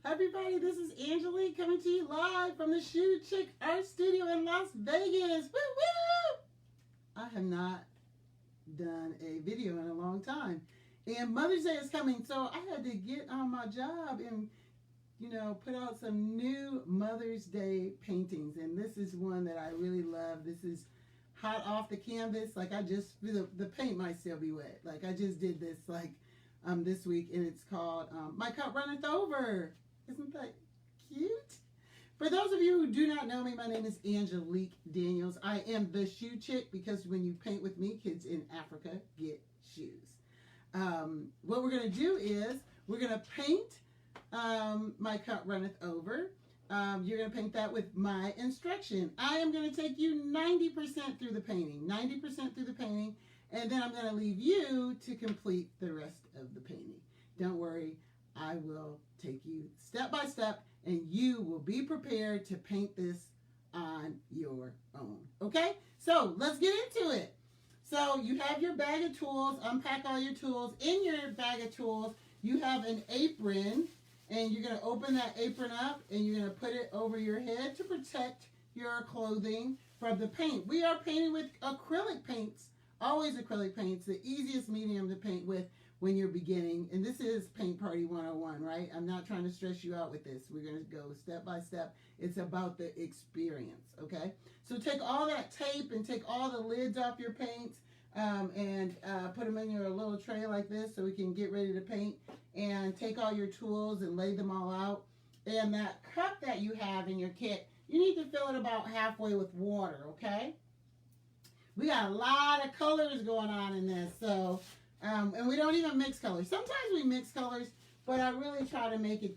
Everybody, this is Angelique coming to you live from the Shoe Chick Art Studio in Las Vegas. Woo woo! I have not done a video in a long time. And Mother's Day is coming, so I had to get on my job and, put out some new Mother's Day paintings. And this is one that I really love. This is hot off the canvas. Like the paint might still be wet. Like I just did this this week, and it's called My Cup Runneth Over. Isn't that cute? For those of you who do not know me, my name is Angelique Daniels. I am the Shoe Chick because when you paint with me, kids in Africa get shoes. What we're going to do is we're going to paint My Cup Runneth Over. You're going to paint that with my instruction. I am going to take you 90% through the painting, and then I'm going to leave you to complete the rest of the painting. Don't worry, I will take you step by step, and you will be prepared to paint this on your own. Okay? So let's get into it. So you have your bag of tools. Unpack all your tools. In your bag of tools, you have an apron, and you're going to open that apron up, and you're going to put it over your head to protect your clothing from the paint. We are painting with acrylic paints. Always acrylic paints, the easiest medium to paint with when you're beginning. And this is Paint Party 101, right? I'm not trying to stress you out with this. We're going to go step by step. It's about the experience, okay? So take all that tape and take all the lids off your paints and put them in your little tray like this so we can get ready to paint. And take all your tools and lay them all out. And that cup that you have in your kit, you need to fill it about halfway with water, okay? We got a lot of colors going on in this, so, and we don't even mix colors. Sometimes we mix colors, but I really try to make it,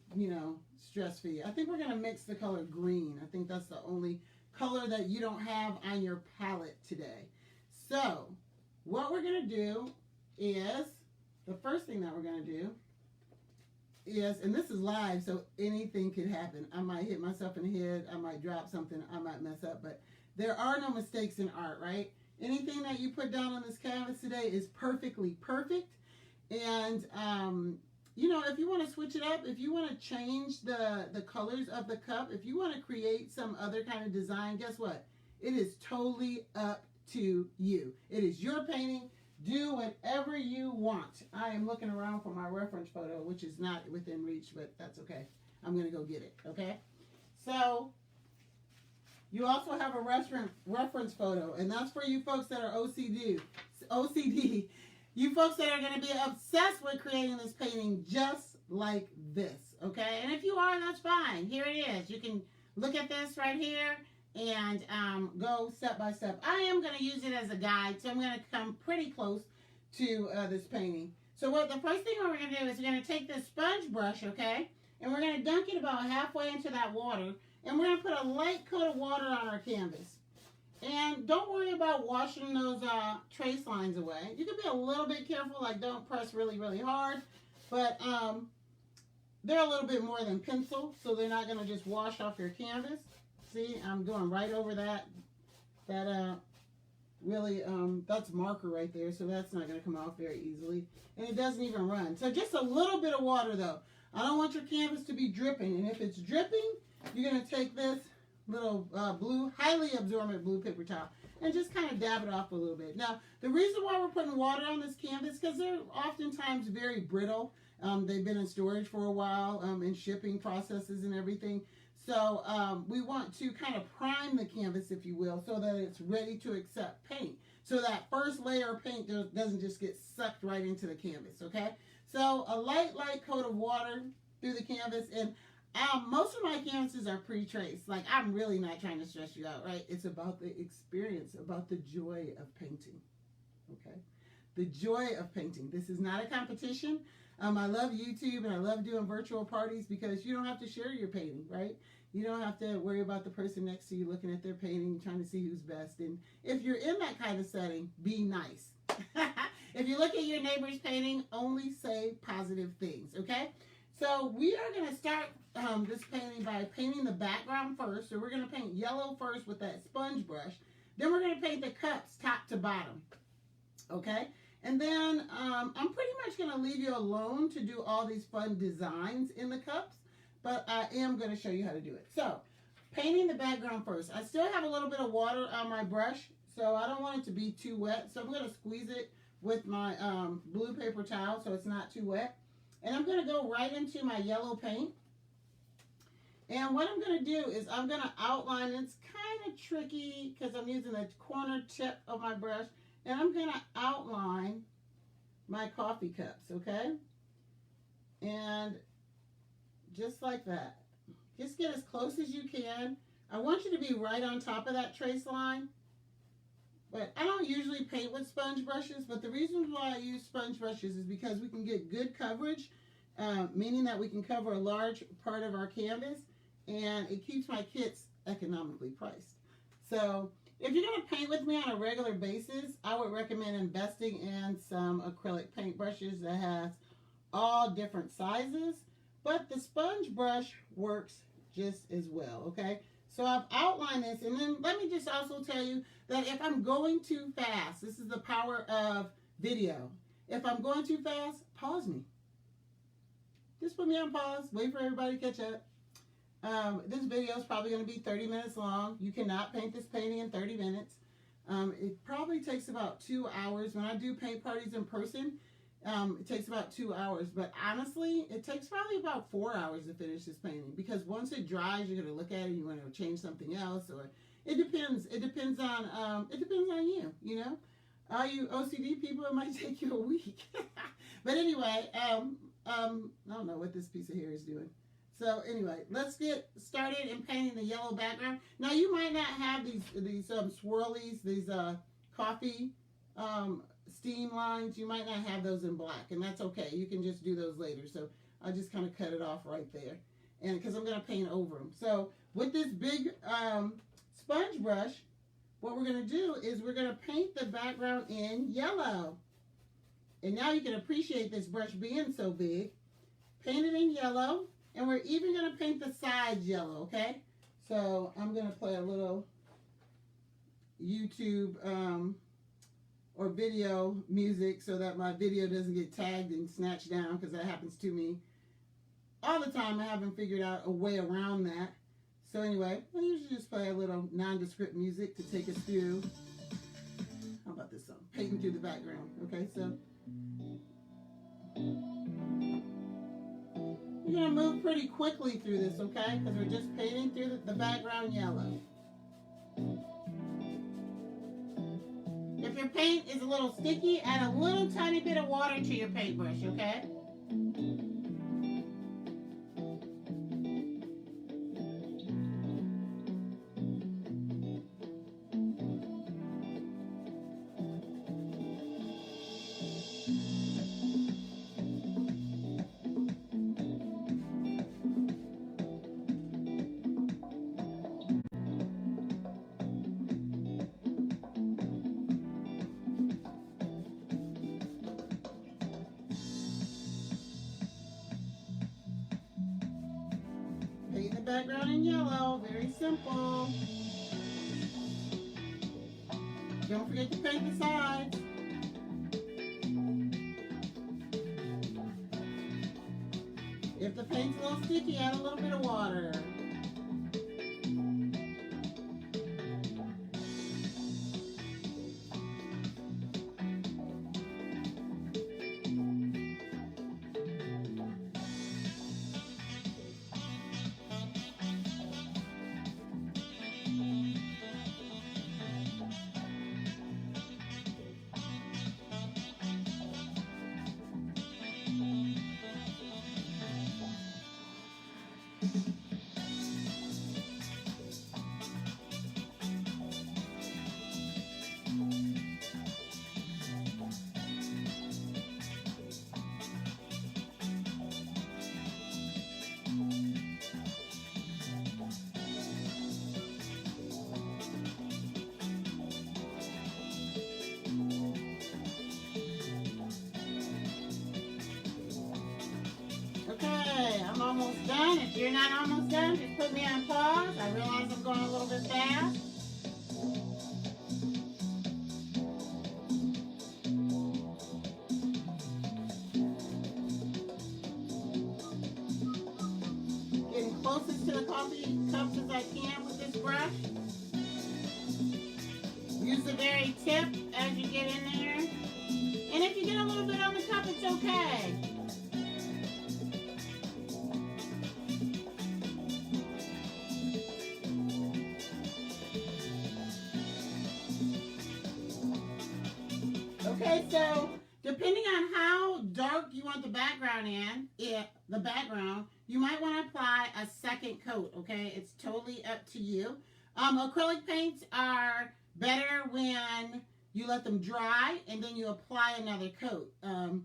stress-free. I think we're going to mix the color green. I think that's the only color that you don't have on your palette today. So, what we're going to do is, the first thing that we're going to do is, and this is live, so anything could happen. I might hit myself in the head, I might drop something, I might mess up, but there are no mistakes in art, right? Anything that you put down on this canvas today is perfectly perfect. And, if you want to switch it up, if you want to change the colors of the cup, if you want to create some other kind of design, guess what? It is totally up to you. It is your painting. Do whatever you want. I am looking around for my reference photo, which is not within reach, but that's okay. I'm going to go get it, okay? So, you also have a reference photo, and that's for you folks that are OCD. You folks that are going to be obsessed with creating this painting just like this, okay? And if you are, that's fine. Here it is. You can look at this right here and go step by step. I am going to use it as a guide, so I'm going to come pretty close to this painting. So the first thing we're going to do is we're going to take this sponge brush, okay? And we're going to dunk it about halfway into that water. And we're going to put a light coat of water on our canvas. And don't worry about washing those trace lines away. You can be a little bit careful, like don't press really, really hard. But they're a little bit more than pencil, so they're not going to just wash off your canvas. See, I'm going right over that that's marker right there, so that's not going to come off very easily. And it doesn't even run. So just a little bit of water, though. I don't want your canvas to be dripping. And if it's dripping, you're going to take this little highly absorbent blue paper towel and just kind of dab it off a little bit. Now, the reason why we're putting water on this canvas, because they're oftentimes very brittle. They've been in storage for a while, in shipping processes and everything. So we want to kind of prime the canvas, if you will, so that it's ready to accept paint. So that first layer of paint doesn't just get sucked right into the canvas, okay? So a light coat of water through the canvas. And most of my canvases are pre-traced. Like, I'm really not trying to stress you out, right? It's about the experience, about the joy of painting, okay? The joy of painting. This is not a competition. I love YouTube and I love doing virtual parties because you don't have to share your painting, right? You don't have to worry about the person next to you looking at their painting, trying to see who's best. And if you're in that kind of setting, be nice. If you look at your neighbor's painting, only say positive things, okay? So we are going to start this painting by painting the background first. So we're going to paint yellow first with that sponge brush. Then we're going to paint the cups top to bottom, okay? And then I'm pretty much going to leave you alone to do all these fun designs in the cups. but I am going to show you how to do it. So, painting the background first. I still have a little bit of water on my brush, so I don't want it to be too wet. So I'm going to squeeze it with my blue paper towel so it's not too wet. And I'm going to go right into my yellow paint. And what I'm going to do is I'm going to outline. It's kind of tricky because I'm using the corner tip of my brush. And I'm going to outline my coffee cups, okay? And just like that. Just get as close as you can. I want you to be right on top of that trace line. But I don't usually paint with sponge brushes, but the reason why I use sponge brushes is because we can get good coverage, meaning that we can cover a large part of our canvas, and it keeps my kits economically priced. So if you're going to paint with me on a regular basis, I would recommend investing in some acrylic paint brushes that has all different sizes, but the sponge brush works just as well, okay? So I've outlined this, and then let me just also tell you that if I'm going too fast, this is the power of video. If I'm going too fast, pause me. Just put me on pause, wait for everybody to catch up. This video is probably going to be 30 minutes long. You cannot paint this painting in 30 minutes. It probably takes about 2 hours. When I do paint parties in person, it takes about 2 hours. But honestly, it takes probably about 4 hours to finish this painting. Because once it dries, you're going to look at it and you want to change something else. Or it depends. It depends on you, you know. All you OCD people, it might take you a week. But anyway, I don't know what this piece of hair is doing. So anyway, let's get started in painting the yellow background. Now you might not have these swirlies, these coffee steam lines. You might not have those in black, and that's okay. You can just do those later. So I just kind of cut it off right there, and because I'm going to paint over them. So with this big sponge brush, what we're going to do is we're going to paint the background in yellow. And now you can appreciate this brush being so big. Paint it in yellow. And we're even going to paint the sides yellow, okay? So I'm going to play a little YouTube or video music so that my video doesn't get tagged and snatched down, because that happens to me all the time. I haven't figured out a way around that. So anyway, I usually just play a little nondescript music to take us through. How about this song? Painting through the background, okay? So you're going to move pretty quickly through this, okay? Because we're just painting through the background yellow. If your paint is a little sticky, add a little tiny bit of water to your paintbrush, okay? Background in yellow, very simple. Don't forget to paint the sides. If the paint's a little sticky, add a little bit of water. I'm almost done. If you're not almost done, just put me on pause. I realize I'm going a little bit fast. Getting closest to the coffee cups as I can with this brush. Use the very tip as you get in there. And if you get a little bit on the cup, it's okay. Okay, so depending on how dark you want the background you might want to apply a second coat, okay? It's totally up to you. Acrylic paints are better when you let them dry and then you apply another coat. Kind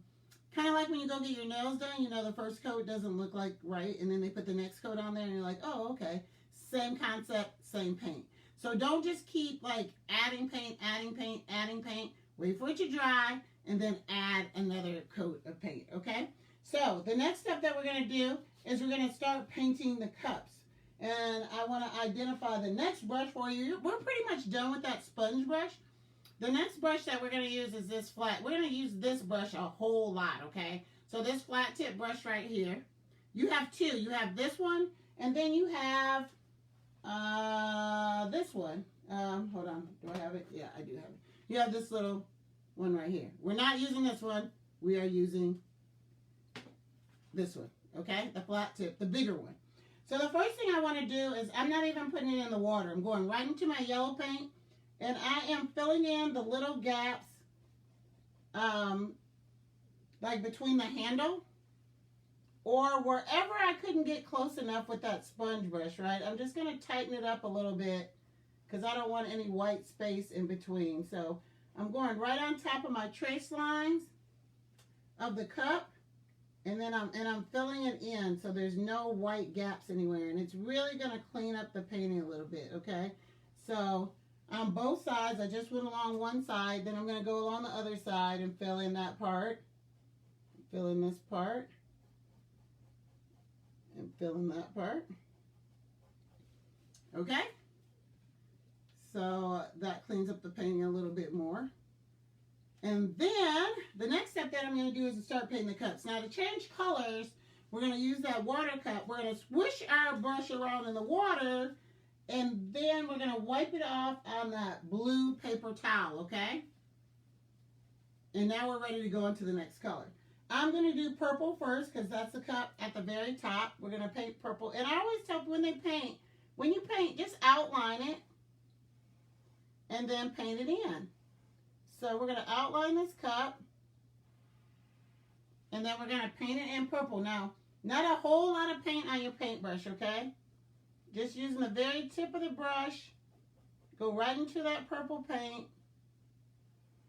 of like when you go get your nails done, you know, the first coat doesn't look like right, and then they put the next coat on there and you're like, oh, okay. Same concept, same paint. So don't just keep like adding paint. Wait for it to dry and then add another coat of paint, okay? So the next step that we're going to do is we're going to start painting the cups. And I want to identify the next brush for you. We're pretty much done with that sponge brush. The next brush that we're going to use is this flat. We're going to use this brush a whole lot, okay? So this flat tip brush right here. You have two. You have this one, and then you have this one. Hold on. Do I have it? Yeah, I do have it. You have this little one right here. We're not using this one. We are using this one, okay? The flat tip, the bigger one. So the first thing I want to do is I'm not even putting it in the water. I'm going right into my yellow paint, and I am filling in the little gaps, like between the handle or wherever I couldn't get close enough with that sponge brush, right? I'm just going to tighten it up a little bit because I don't want any white space in between. So I'm going right on top of my trace lines of the cup, and then I'm filling it in so there's no white gaps anywhere, and it's really going to clean up the painting a little bit, okay? So on both sides, I just went along one side, then I'm going to go along the other side and fill in that part, fill in this part, and fill in that part, okay? So that cleans up the painting a little bit more. And then the next step that I'm going to do is to start painting the cups. Now to change colors, we're going to use that water cup. We're going to swish our brush around in the water, and then we're going to wipe it off on that blue paper towel, okay? And now we're ready to go into the next color. I'm going to do purple first because that's the cup at the very top. We're going to paint purple. And I always tell people when you paint, just outline it and then paint it in. So we're going to outline this cup, and then we're going to paint it in purple. Now, not a whole lot of paint on your paintbrush, okay? Just using the very tip of the brush, go right into that purple paint.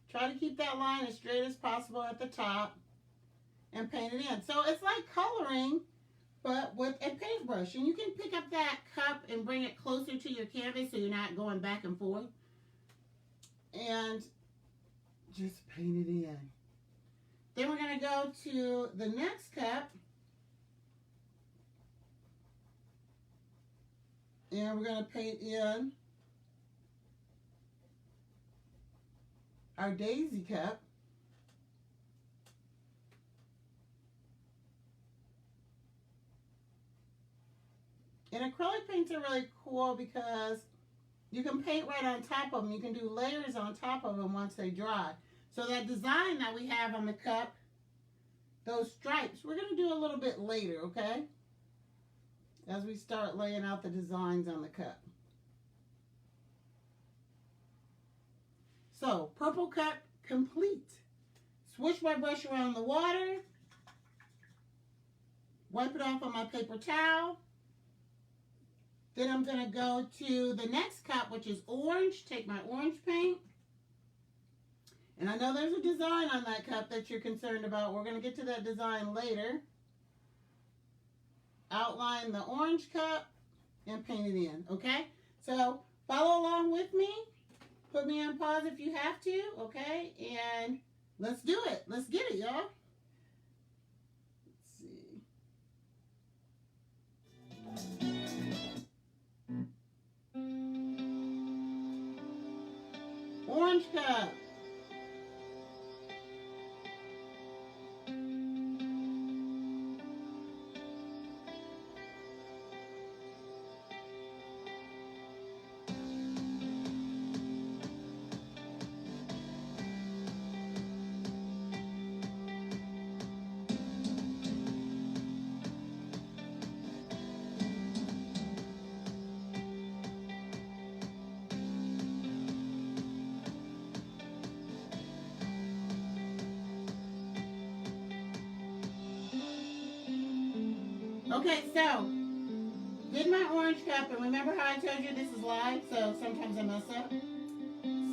Try to keep that line as straight as possible at the top and paint it in. So it's like coloring, but with a paintbrush. And you can pick up that cup and bring it closer to your canvas so you're not going back and forth. And just paint it in. Then we're going to go to the next cup. And we're going to paint in our daisy cup. And acrylic paints are really cool because you can paint right on top of them. You can do layers on top of them once they dry. So that design that we have on the cup, those stripes, we're going to do a little bit later, okay? As we start laying out the designs on the cup. So, purple cup complete. Swish my brush around the water. Wipe it off on my paper towel. Then I'm going to go to the next cup, which is orange. Take my orange paint. And I know there's a design on that cup that you're concerned about. We're going to get to that design later. Outline the orange cup and paint it in, okay? So follow along with me. Put me on pause if you have to, okay? And let's do it. Let's get it, y'all. Orange cup. Okay, so did my orange cup, and remember how I told you this is live, so sometimes I mess up.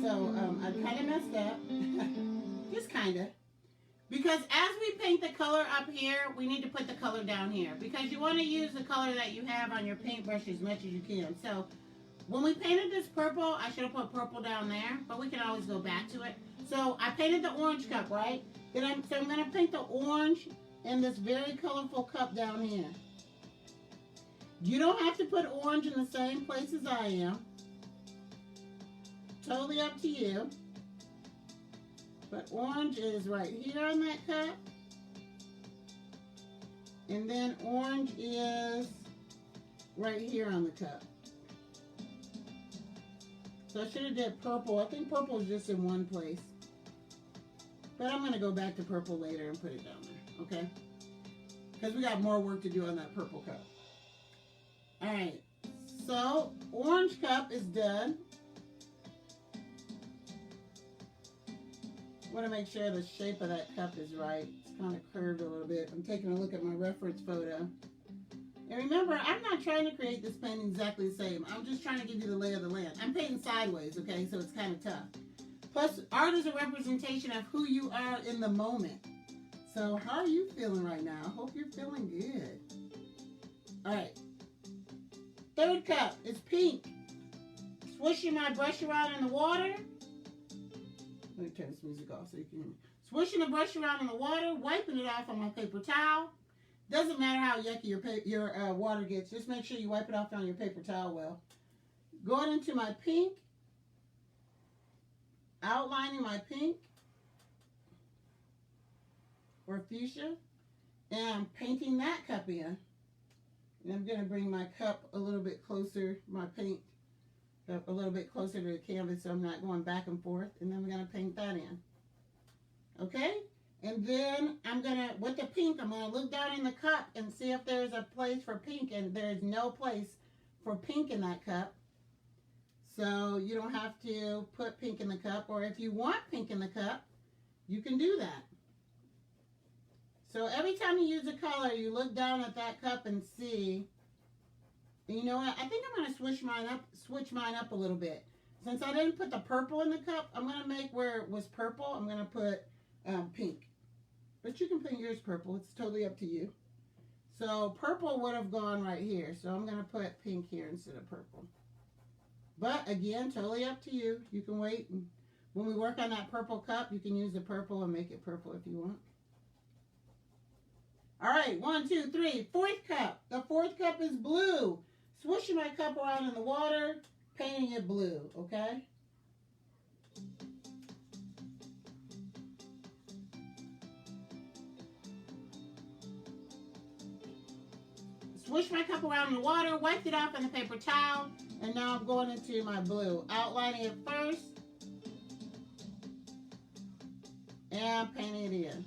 So I kind of messed up, just kind of. Because as we paint the color up here, we need to put the color down here. Because you want to use the color that you have on your paintbrush as much as you can. So when we painted this purple, I should have put purple down there, but we can always go back to it. So I painted the orange cup, right? So I'm going to paint the orange in this very colorful cup down here. You don't have to put orange in the same place as I am. Totally up to you. But orange is right here on that cup. And then orange is right here on the cup. So I should have did purple. I think purple is just in one place. But I'm going to go back to purple later and put it down there, okay? Because we got more work to do on that purple cup. All right, so orange cup is done. I want to make sure the shape of that cup is right. It's kind of curved a little bit. I'm taking a look at my reference photo. And remember, I'm not trying to create this painting exactly the same. I'm just trying to give you the lay of the land. I'm painting sideways, okay, so it's kind of tough. Plus, art is a representation of who you are in the moment. So how are you feeling right now? I hope you're feeling good. All right. Third cup is pink. Swishing my brush around in the water. Let me turn this music off so you can hear me. Swishing the brush around in the water, wiping it off on my paper towel. Doesn't matter how yucky your water gets. Just make sure you wipe it off on your paper towel well. Going into my pink. Outlining my pink. Or fuchsia. And I'm painting that cup in. And I'm going to bring my cup a little bit closer, my paint a little bit closer to the canvas so I'm not going back and forth. And then we're going to paint that in. Okay? And then I'm going to, with the pink, I'm going to look down in the cup and see if there's a place for pink. And there's no place for pink in that cup. So you don't have to put pink in the cup. Or if you want pink in the cup, you can do that. So every time you use a color, you look down at that cup and see. And you know what? I think I'm going to switch mine up a little bit. Since I didn't put the purple in the cup, I'm going to make where it was purple, I'm going to put pink. But you can paint yours purple. It's totally up to you. So purple would have gone right here. So I'm going to put pink here instead of purple. But again, totally up to you. You can wait. And when we work on that purple cup, you can use the purple and make it purple if you want. All right, 1, 2, 3. Fourth cup. The fourth cup is blue. Swishing my cup around in the water, painting it blue, okay? Swish my cup around in the water, wiped it off on the paper towel, and now I'm going into my blue. Outlining it first, and painting it in.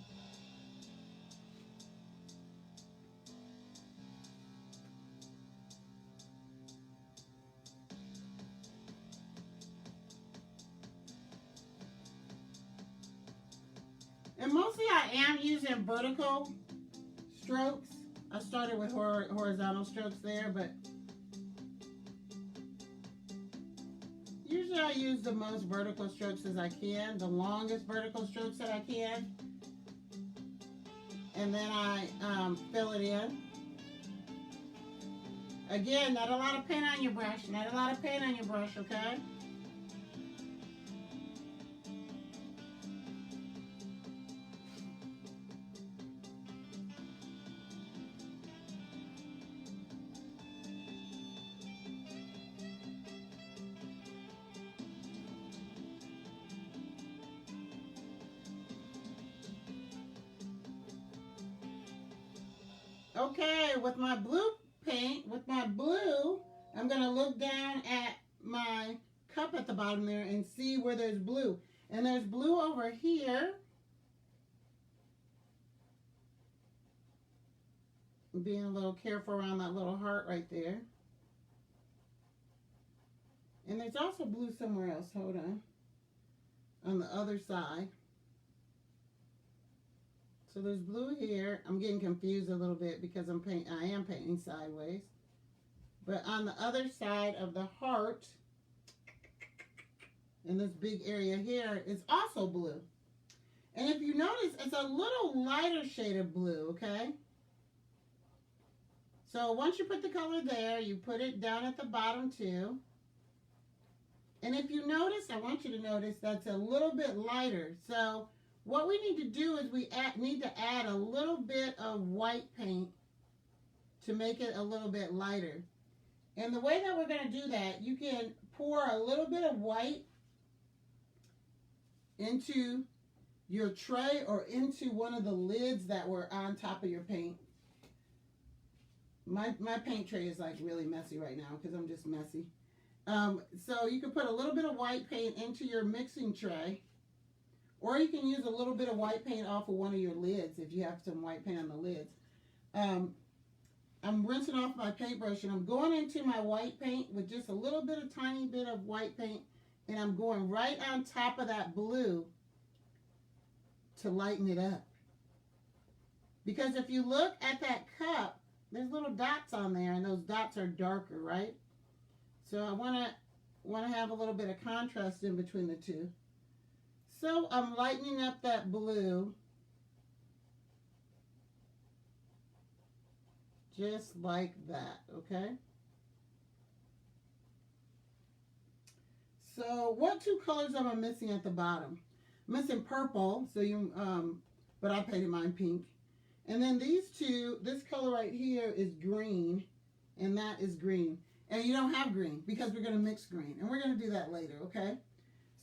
And mostly I am using vertical strokes. I started with horizontal strokes there, but usually I use the most vertical strokes as I can, the longest vertical strokes that I can. And then I fill it in. Again, not a lot of paint on your brush, not a lot of paint on your brush, okay? Okay, with my blue paint, I'm going to look down at my cup at the bottom there and see where there's blue. And there's blue over here. Being a little careful around that little heart right there. And there's also blue somewhere else. Hold on the other side. So there's blue here. I'm getting confused a little bit because I am painting sideways. But on the other side of the heart, in this big area here, is also blue. And if you notice, it's a little lighter shade of blue, okay? So once you put the color there, you put it down at the bottom too. And if you notice, I want you to notice that's a little bit lighter. So what we need to do is we need to add a little bit of white paint to make it a little bit lighter. And the way that we're going to do that, you can pour a little bit of white into your tray or into one of the lids that were on top of your paint. My paint tray is like really messy right now because I'm just messy. So you can put a little bit of white paint into your mixing tray, or you can use a little bit of white paint off of one of your lids if you have some white paint on the lids. I'm rinsing off my paintbrush and I'm going into my white paint with just a little bit of tiny bit of white paint, and I'm going right on top of that blue to lighten it up. Because if you look at that cup, there's little dots on there, and those dots are darker, right? So I want to have a little bit of contrast in between the two. So I'm lightening up that blue just like that, okay? So what two colors am I missing at the bottom? I'm missing purple, but I painted mine pink. And then these two, this color right here is green, and that is green. And you don't have green because we're going to mix green, and we're going to do that later, okay?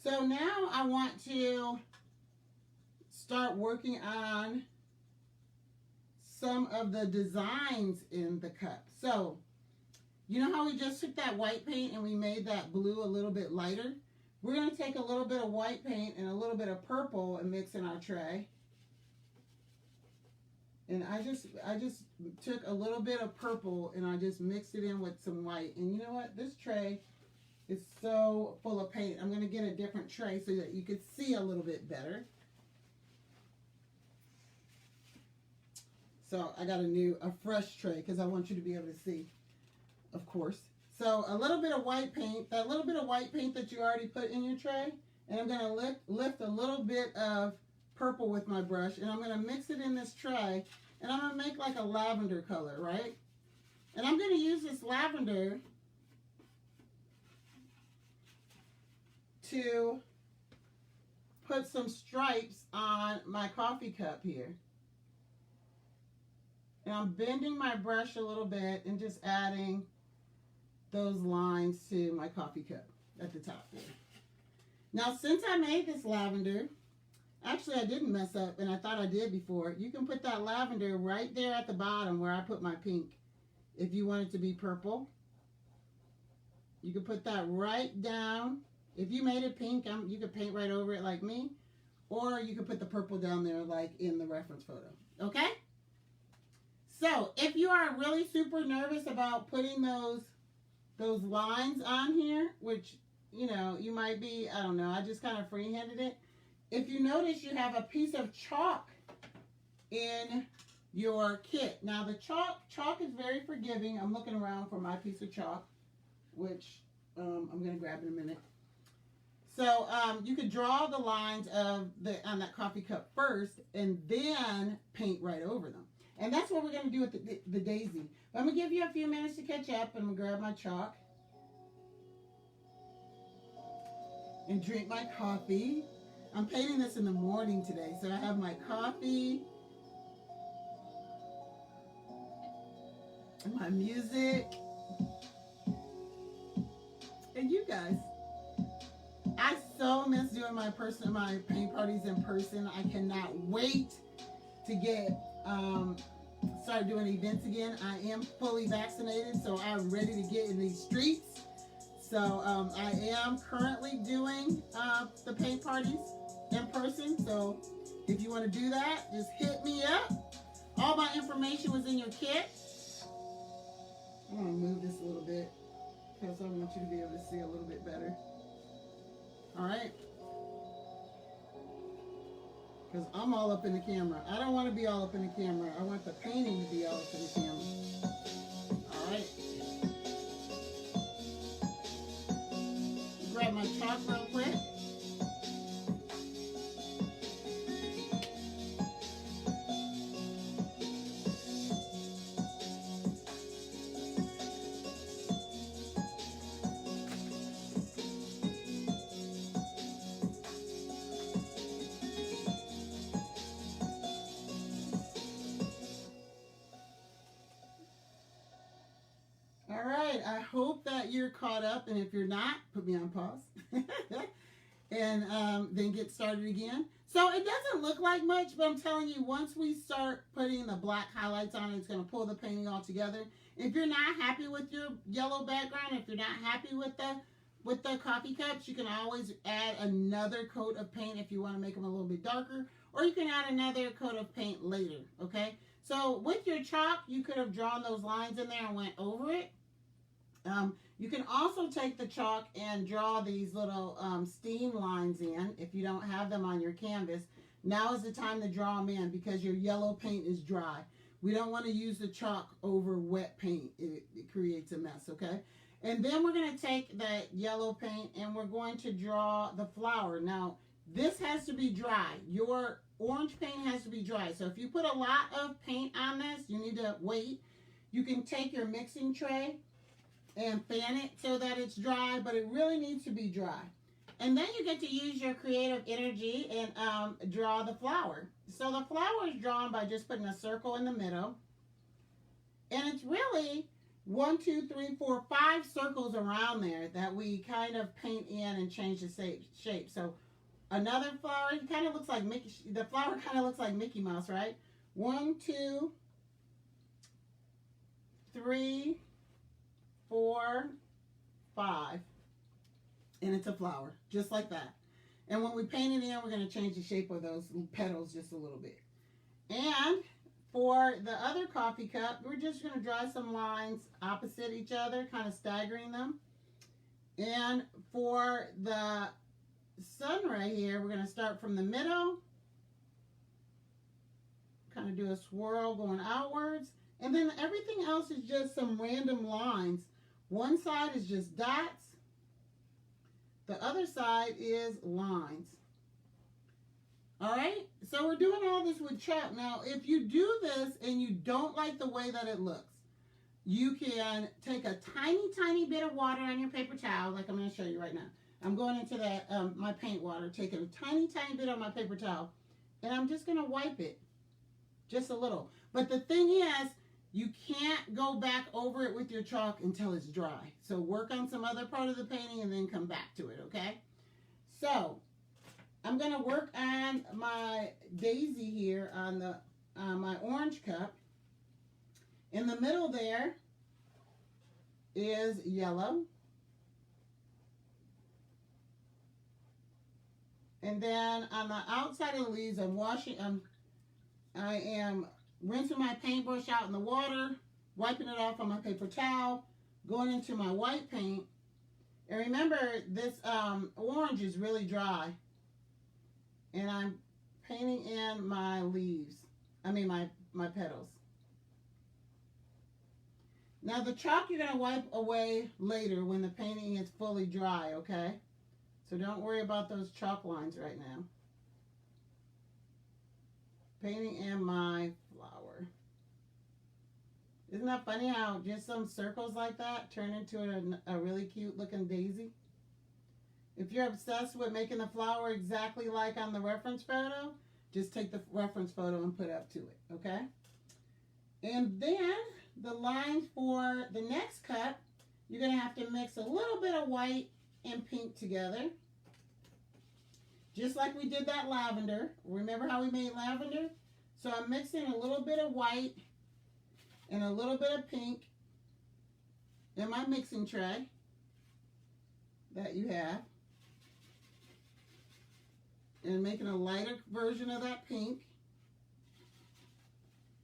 So now I want to start working on some of the designs in the cup. So, you know how we just took that white paint and we made that blue a little bit lighter? We're going to take a little bit of white paint and a little bit of purple and mix in our tray. And I just took a little bit of purple and I just mixed it in with some white. And you know what? This tray is so full of paint. I'm going to get a different tray so that you can see a little bit better. So I got a fresh tray because I want you to be able to see, of course. So a little bit of white paint, that little bit of white paint that you already put in your tray, and I'm going to lift a little bit of purple with my brush, and I'm going to mix it in this tray, and I'm going to make like a lavender color, right? And I'm going to use this lavender to put some stripes on my coffee cup here. And I'm bending my brush a little bit and just adding those lines to my coffee cup at the top there. Now, since I made this lavender, actually I didn't mess up, and I thought I did before. You can put that lavender right there at the bottom where I put my pink. If you want it to be purple, you can put that right down. If you made it pink, you could paint right over it like me, or you could put the purple down there like in the reference photo, okay? So, if you are really super nervous about putting those lines on here, which, you know, you might be, I don't know, I just kind of freehanded it. If you notice, you have a piece of chalk in your kit. Now, the chalk is very forgiving. I'm looking around for my piece of chalk, which I'm going to grab in a minute. So, you could draw the lines on that coffee cup first and then paint right over them. And that's what we're going to do with the daisy. But I'm going to give you a few minutes to catch up, and I'm going to grab my chalk and drink my coffee. I'm painting this in the morning today, so I have my coffee and my music. And you guys, I so miss doing my paint parties in person. I cannot wait to get start doing events again. I am fully vaccinated, so I'm ready to get in these streets. So I am currently doing the paint parties in person. So if you want to do that, just hit me up. All my information was in your kit. I'm going to move this a little bit because I want you to be able to see a little bit better. All right. because I'm all up in the camera. I don't want to be all up in the camera. I want the painting to be all up in the camera. All right. Grab my chalk real quick. All right, I hope that you're caught up, and if you're not, put me on pause. And then get started again. So it doesn't look like much, but I'm telling you, once we start putting the black highlights on, it's going to pull the painting all together. If you're not happy with your yellow background, if you're not happy with the coffee cups, you can always add another coat of paint if you want to make them a little bit darker, or you can add another coat of paint later, okay? So with your chalk, you could have drawn those lines in there and went over it. You can also take the chalk and draw these little steam lines in if you don't have them on your canvas. Now is the time to draw them in because your yellow paint is dry. We don't want to use the chalk over wet paint. It creates a mess, okay? And then we're going to take that yellow paint and we're going to draw the flower. Now, this has to be dry. Your orange paint has to be dry. So if you put a lot of paint on this, you need to wait. You can take your mixing tray and fan it so that it's dry, but it really needs to be dry. And then you get to use your creative energy and draw the flower. So the flower is drawn by just putting a circle in the middle. And it's really 1, 2, 3, 4, 5 circles around there that we kind of paint in and change the shape. So another flower, it kind of looks like Mickey, the flower kind of looks like Mickey Mouse, right? 1, 2, 3, 4, 5, and it's a flower, just like that. And when we paint it in, we're going to change the shape of those petals just a little bit. And for the other coffee cup, we're just going to draw some lines opposite each other, kind of staggering them. And for the sun right here, we're going to start from the middle, kind of do a swirl going outwards. And then everything else is just some random lines. One side is just dots. The other side is lines. All right? So we're doing all this with chalk. Now, if you do this and you don't like the way that it looks, you can take a tiny, tiny bit of water on your paper towel, like I'm going to show you right now. I'm going into that my paint water, taking a tiny, tiny bit on my paper towel, and I'm just going to wipe it just a little. But the thing is, you can't go back over it with your chalk until it's dry. So work on some other part of the painting and then come back to it, okay? So I'm going to work on my daisy here on the my orange cup. In the middle there is yellow. And then on the outside of the leaves, I am rinsing my paintbrush out in the water, wiping it off on my paper towel, going into my white paint. And remember, this orange is really dry. And I'm painting in my leaves. I mean my petals. Now the chalk you're going to wipe away later when the painting is fully dry, okay? So don't worry about those chalk lines right now. Painting in my flower. Isn't that funny how just some circles like that turn into a really cute looking daisy? If you're obsessed with making the flower exactly like on the reference photo, just take the reference photo and put up to it, okay? And then the lines for the next cup, you're going to have to mix a little bit of white and pink together. Just like we did that lavender. Remember how we made lavender? So I'm mixing a little bit of white and a little bit of pink in my mixing tray that you have. And making a lighter version of that pink.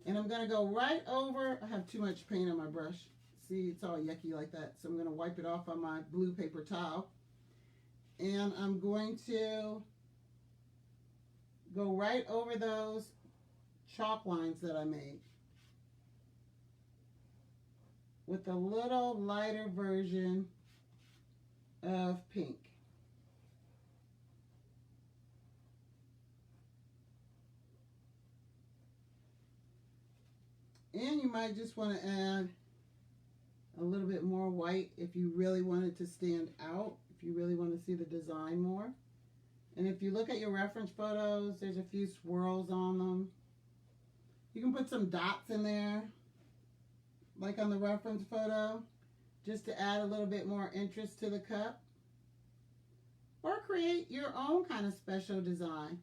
And I'm going to go right over, I have too much paint on my brush. See, it's all yucky like that. So I'm going to wipe it off on my blue paper towel. And I'm going to go right over those chalk lines that I made with a little lighter version of pink. And you might just want to add a little bit more white if you really want it to stand out, if you really want to see the design more. And if you look at your reference photos, there's a few swirls on them. You can put some dots in there, like on the reference photo, just to add a little bit more interest to the cup. Or create your own kind of special design.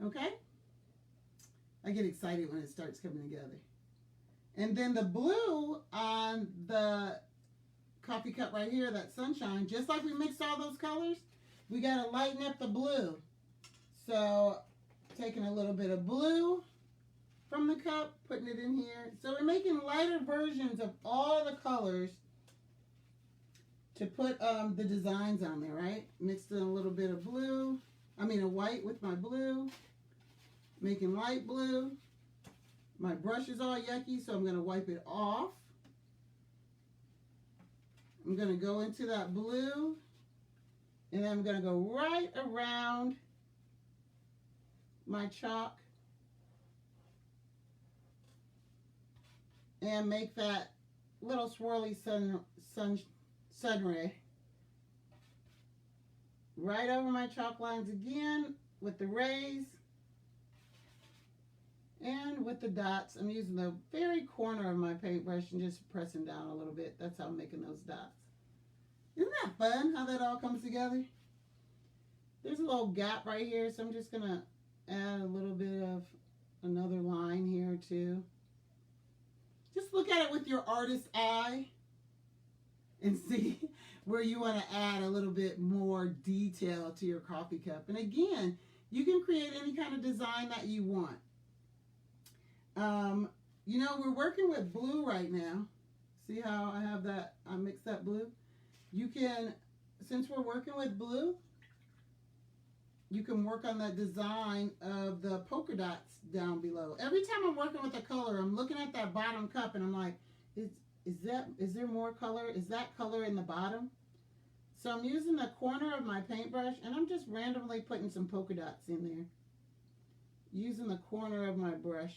Okay? I get excited when it starts coming together. And then the blue on the coffee cup right here, that sunshine, just like we mixed all those colors, we got to lighten up the blue. So taking a little bit of blue from the cup, putting it in here. So we're making lighter versions of all the colors to put the designs on there, right? Mixed in a little bit of blue, a white with my blue, making light blue. My brush is all yucky, so I'm going to wipe it off. I'm going to go into that blue, and then I'm going to go right around my chalk and make that little swirly sun ray right over my chalk lines again with the rays. And with the dots, I'm using the very corner of my paintbrush and just pressing down a little bit. That's how I'm making those dots. Isn't that fun, how that all comes together? There's a little gap right here, so I'm just going to add a little bit of another line here too. Just look at it with your artist's eye and see where you want to add a little bit more detail to your coffee cup. And again, you can create any kind of design that you want. We're working with blue right now. See how I have that, I mixed that blue? You can, since we're working with blue, you can work on that design of the polka dots down below. Every time I'm working with a color, I'm looking at that bottom cup and I'm like, is there more color? Is that color in the bottom? So I'm using the corner of my paintbrush and I'm just randomly putting some polka dots in there. Using the corner of my brush.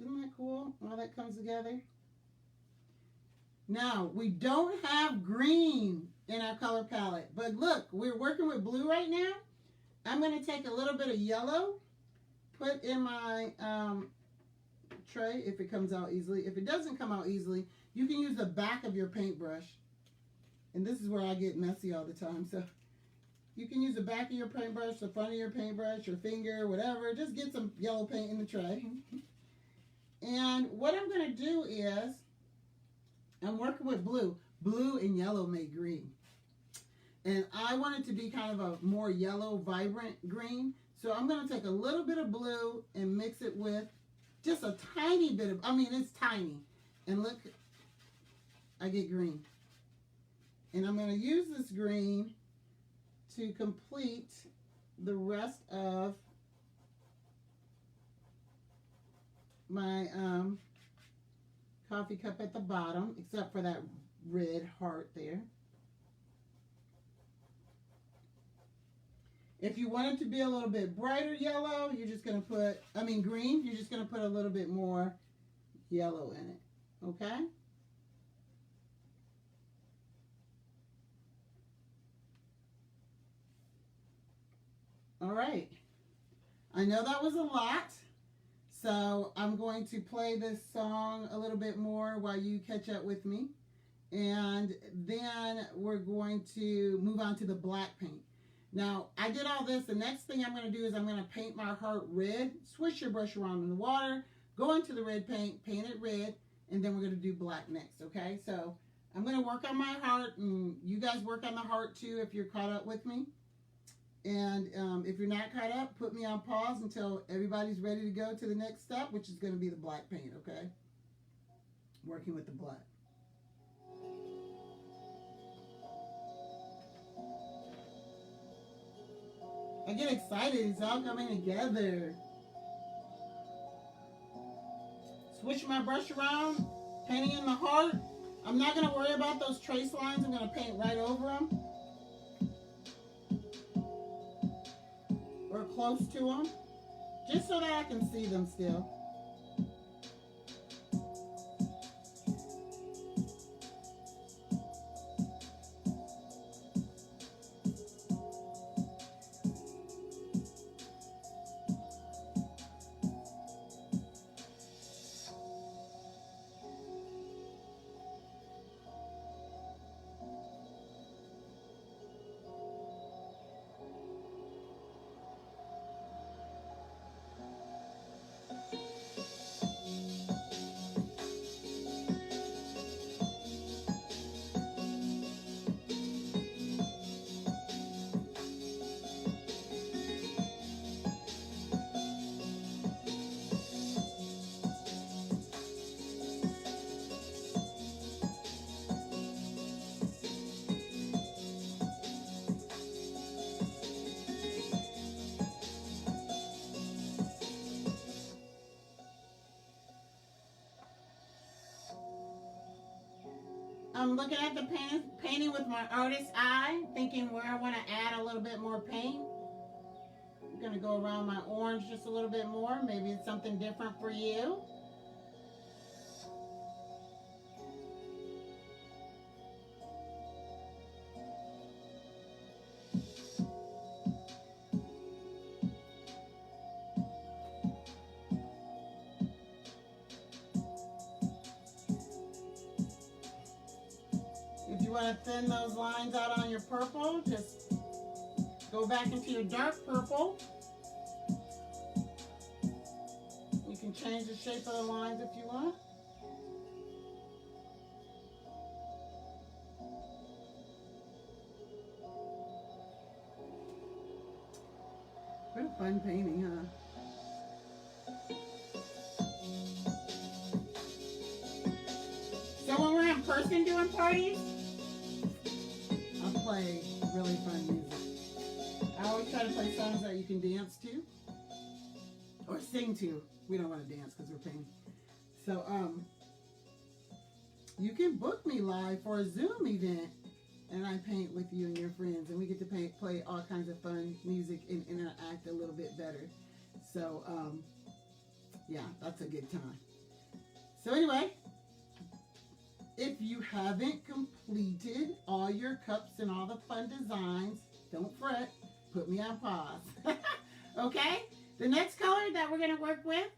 Isn't that cool? All that comes together. Now, we don't have green in our color palette, but look, we're working with blue right now. I'm going to take a little bit of yellow, put in my tray if it comes out easily. If it doesn't come out easily, you can use the back of your paintbrush. And this is where I get messy all the time. So you can use the back of your paintbrush, the front of your paintbrush, your finger, whatever. Just get some yellow paint in the tray. And what I'm going to do is, I'm working with blue. Blue and yellow make green. And I want it to be kind of a more yellow, vibrant green. So I'm going to take a little bit of blue and mix it with just a tiny bit of, it's tiny. And look, I get green. And I'm going to use this green to complete the rest of my coffee cup at the bottom, except for that red heart there. If you want it to be a little bit brighter yellow, you're just going to put, green, you're just going to put a little bit more yellow in it, okay? All right. I know that was a lot. So I'm going to play this song a little bit more while you catch up with me. And then we're going to move on to the black paint. Now, I did all this. The next thing I'm going to do is I'm going to paint my heart red. Swish your brush around in the water. Go into the red paint, paint it red, and then we're going to do black next, okay? So I'm going to work on my heart, and you guys work on the heart too if you're caught up with me. And if you're not caught up, put me on pause until everybody's ready to go to the next step, which is going to be the black paint, okay? Working with the black. I get excited. It's all coming together. Switch my brush around, painting in the heart. I'm not going to worry about those trace lines. I'm going to paint right over them. Or close to them. Just so that I can see them still. I'm looking at the painting with my artist's eye, thinking where I want to add a little bit more paint. I'm going to go around my orange just a little bit more. Maybe it's something different for you. If you want to thin those lines out on your purple, just go back into your dark purple. You can change the shape of the lines if you want. What a fun painting, huh? So when we're in person doing parties, I'll play really fun music. I always try to play songs that you can dance to or sing to. We don't want to dance because we're painting. So you can book me live for a Zoom event, and I paint with you and your friends, and we get to play all kinds of fun music and interact a little bit better. So yeah, that's a good time. So anyway, if you haven't completed all your cups and all the fun designs, don't fret. Put me on pause. Okay? The next color that we're going to work with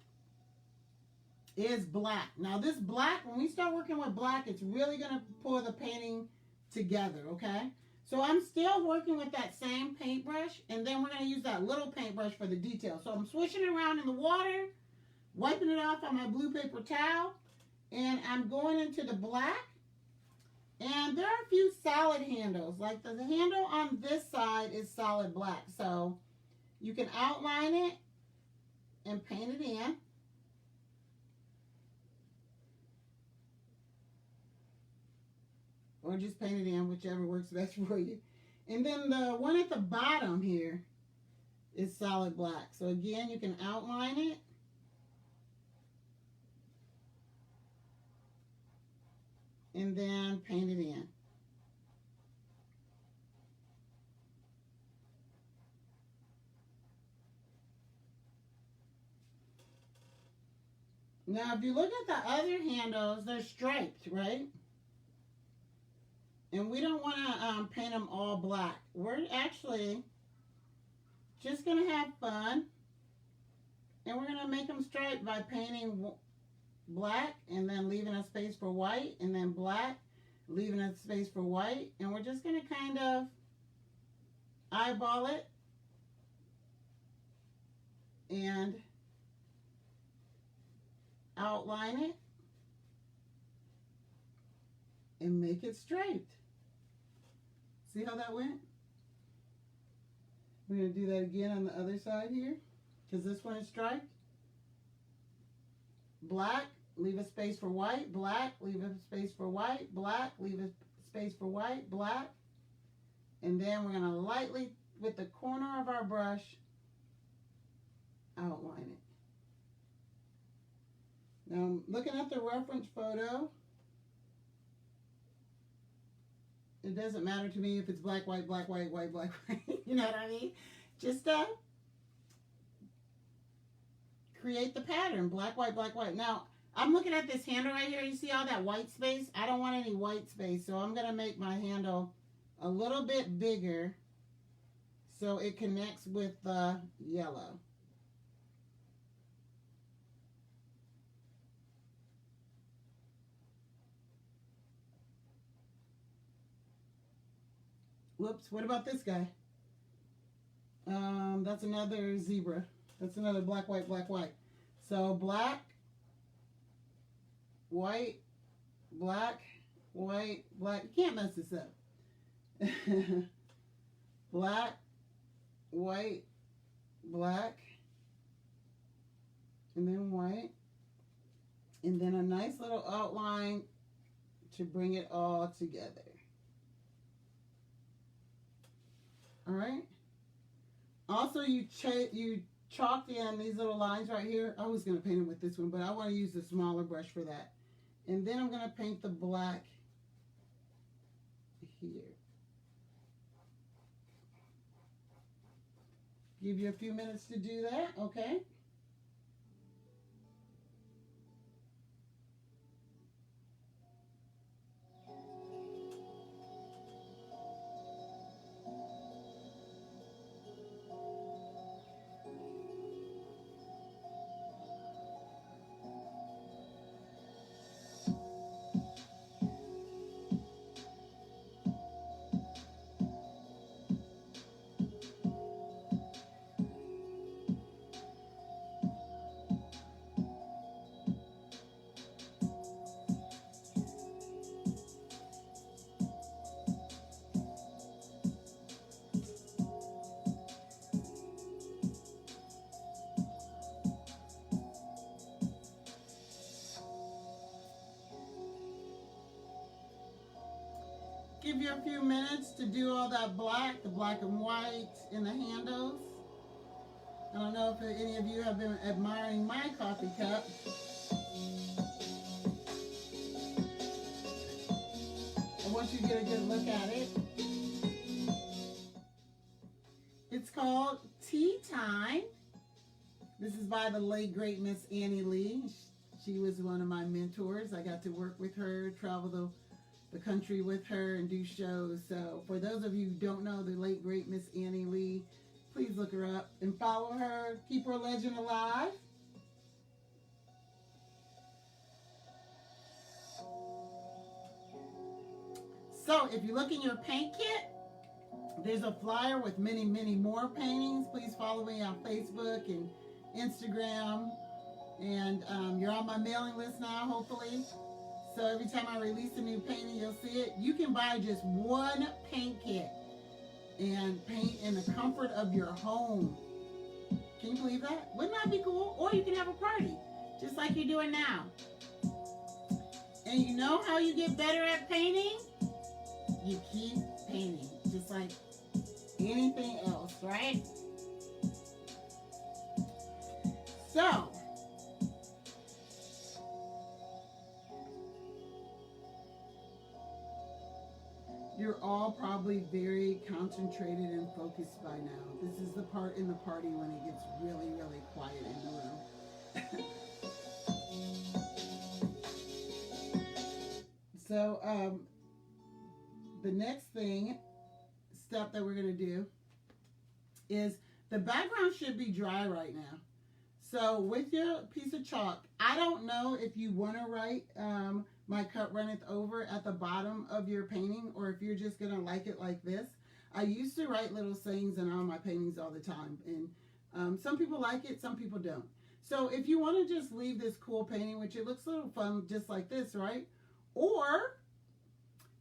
is black. Now this black, when we start working with black, it's really going to pull the painting together, okay? So I'm still working with that same paintbrush, and then we're going to use that little paintbrush for the detail. So I'm swishing it around in the water, wiping it off on my blue paper towel, and I'm going into the black. And there are a few solid handles. Like the handle on this side is solid black. So you can outline it and paint it in. Or just paint it in, whichever works best for you. And then the one at the bottom here is solid black. So again, you can outline it. And then paint it in. Now, if you look at the other handles, they're striped, right? And we don't want to paint them all black. We're actually just going to have fun. And we're going to make them striped by painting black and then leaving a space for white, and then black, leaving a space for white. And we're just going to kind of eyeball it and outline it and make it striped. See how that went? We're going to do that again on the other side here, because this one is striped. Black, leave a space for white. Black, leave a space for white. Black, leave a space for white. Black. And then we're going to lightly with the corner of our brush, outline it. Now I'm looking at the reference photo. It doesn't matter to me if it's black, white, black, white, white, black, white. You know what I mean? Just create the pattern, black, white, black, white. Now, I'm looking at this handle right here. You see all that white space? I don't want any white space, so I'm going to make my handle a little bit bigger so it connects with the yellow. Whoops, what about this guy? That's another zebra. That's another black, white, black, white. So black, white, black, white, black. You can't mess this up. Black, white, black, and then white. And then a nice little outline to bring it all together. All right. Also, you chalked in these little lines right here. I was going to paint them with this one, but I want to use the smaller brush for that. And then I'm going to paint the black here. Give you a few minutes to do that, okay? Give you a few minutes to do all that black, the black and white in the handles. I don't know if any of you have been admiring my coffee cup. I want you to get a good look at it. It's called Tea Time. This is by the late great Miss Annie Lee. She was one of my mentors. I got to work with her, travel the country with her and do shows. So for those of you who don't know the late great Miss Annie Lee, please look her up and follow her. Keep her legend alive. So if you look in your paint kit, there's a flyer with many, many more paintings. Please follow me on Facebook and Instagram. And you're on my mailing list now, hopefully. So every time I release a new painting, you'll see it. You can buy just one paint kit and paint in the comfort of your home. Can you believe that? Wouldn't that be cool? Or you can have a party, just like you're doing now. And you know how you get better at painting? You keep painting, just like anything else, right? So, you're all probably very concentrated and focused by now. This is the part in the party when it gets really, really quiet in the room. So, the next step that we're going to do is the background should be dry right now. So with your piece of chalk, I don't know if you want to write my cup runneth over at the bottom of your painting, or if you're just going to like it like this. I used to write little sayings in all my paintings all the time, and some people like it, some people don't. So if you want to just leave this cool painting, which it looks a little fun just like this, right? Or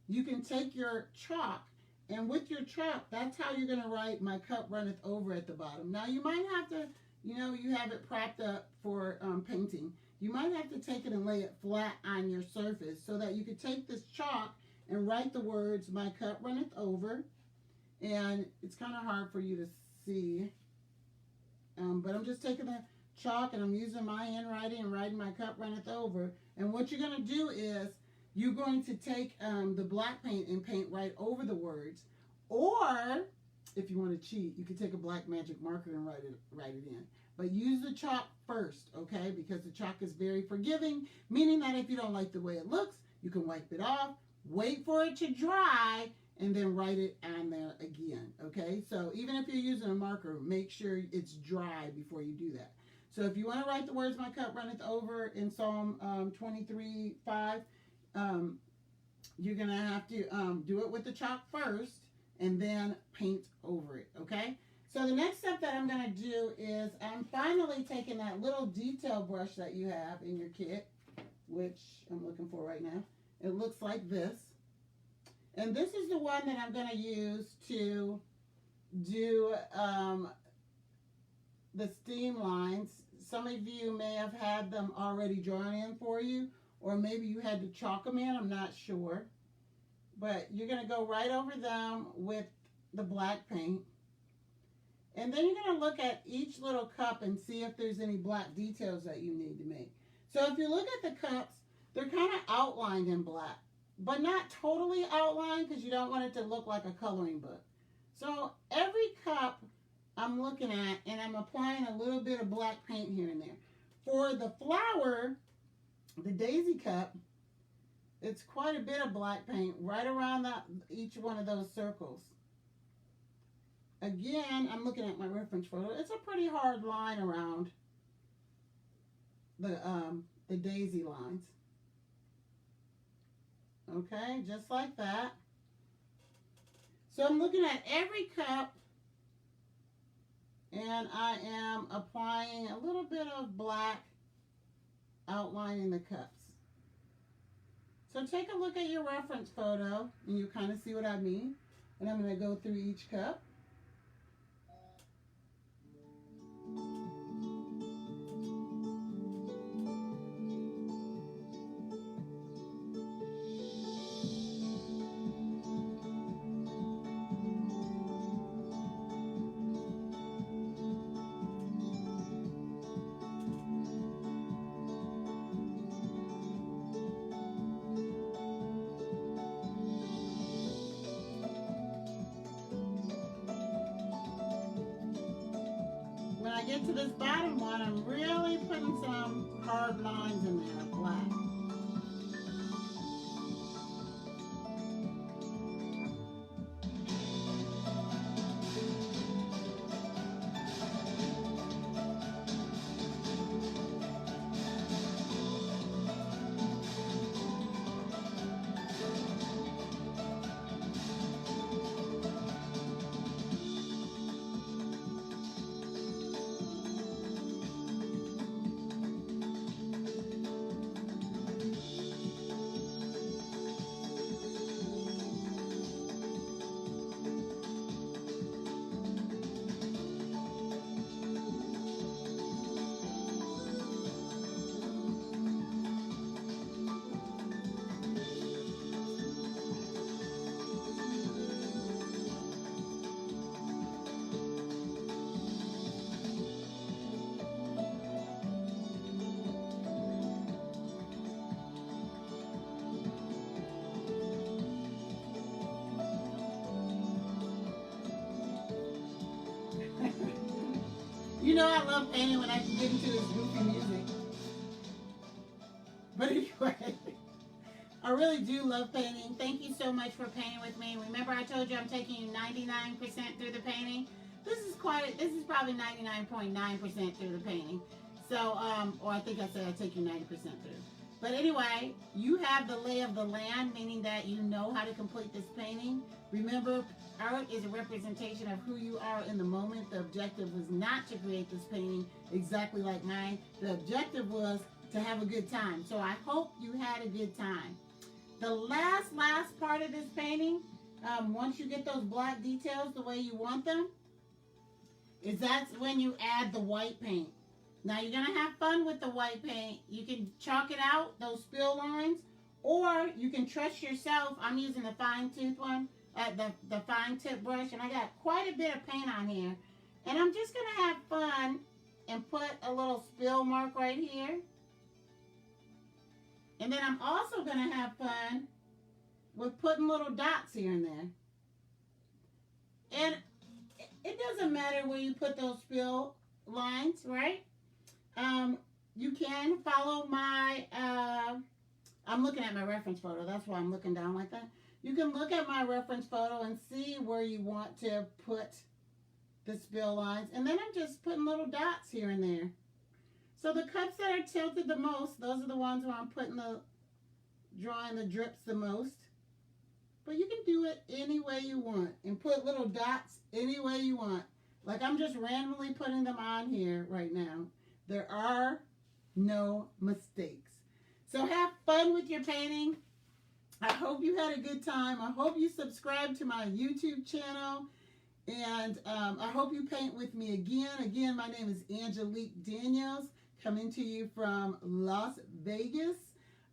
you can take your chalk, and with your chalk, that's how you're going to write my cup runneth over at the bottom. Now you might have to, you have it propped up for painting. You might have to take it and lay it flat on your surface so that you could take this chalk and write the words, my cup runneth over. and it's kind of hard for you to see. But I'm just taking the chalk and I'm using my handwriting and writing my cup runneth over. And what you're going to do is you're going to take the black paint and paint right over the words. Or if you want to cheat, you can take a black magic marker and write it in. But use the chalk first, okay? Because the chalk is very forgiving, meaning that if you don't like the way it looks, you can wipe it off, wait for it to dry, and then write it on there again, okay? So even if you're using a marker, make sure it's dry before you do that. So if you want to write the words, my cup runneth over in Psalm 23:5, you're going to have to do it with the chalk first and then paint over it, okay? So the next step that I'm going to do is I'm finally taking that little detail brush that you have in your kit, which I'm looking for right now. It looks like this. And this is the one that I'm going to use to do the steam lines. Some of you may have had them already drawn in for you, or maybe you had to chalk them in, I'm not sure. But you're going to go right over them with the black paint. And then you're going to look at each little cup and see if there's any black details that you need to make. So if you look at the cups, they're kind of outlined in black, but not totally outlined because you don't want it to look like a coloring book. So every cup I'm looking at, and I'm applying a little bit of black paint here and there. For the flower, the daisy cup, it's quite a bit of black paint right around each one of those circles. Again, I'm looking at my reference photo. It's a pretty hard line around the daisy lines. Okay, just like that. So I'm looking at every cup, and I am applying a little bit of black outlining the cups. So take a look at your reference photo, and you kind of see what I mean. And I'm going to go through each cup. When I get to this bottom one, I'm really putting some hard lines in there, black. You know I love painting when I can get into this goofy music. But anyway, I really do love painting. Thank you so much for painting with me. Remember I told you I'm taking you 99% through the painting? This is probably 99.9% through the painting. So, or I think I said I take you 90% through. But anyway, you have the lay of the land, meaning that you know how to complete this painting. Remember, art is a representation of who you are in the moment. The objective was not to create this painting exactly like mine. The objective was to have a good time. So I hope you had a good time. The last part of this painting, once you get those black details the way you want them, that's when you add the white paint. Now you're going to have fun with the white paint. You can chalk it out, those spill lines, or you can trust yourself. I'm using the fine tooth one. the fine tip brush, and I got quite a bit of paint on here. And I'm just going to have fun and put a little spill mark right here. And then I'm also going to have fun with putting little dots here and there. And it doesn't matter where you put those spill lines, right? You can follow my, I'm looking at my reference photo. That's why I'm looking down like that. You can look at my reference photo and see where you want to put the spill lines. And then I'm just putting little dots here and there. So the cups that are tilted the most, those are the ones where I'm drawing the drips the most. But you can do it any way you want and put little dots any way you want. Like I'm just randomly putting them on here right now. There are no mistakes. So have fun with your painting. I hope you had a good time. I hope you subscribe to my YouTube channel. And I hope you paint with me again. Again, my name is Angelique Daniels, coming to you from Las Vegas.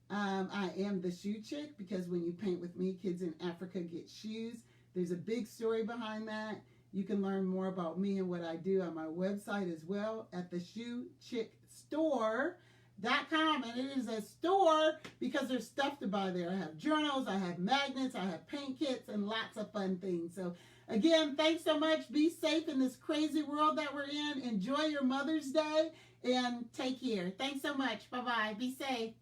I am the shoe chick because when you paint with me, kids in Africa get shoes. There's a big story behind that. You can learn more about me and what I do on my website as well at theshoechickstore.com. And it is a store because there's stuff to buy there. I have journals, I have magnets, I have paint kits, and lots of fun things. So again, thanks so much. Be safe in this crazy world that we're in. Enjoy your Mother's Day and take care. Thanks so much. Bye-bye. Be safe.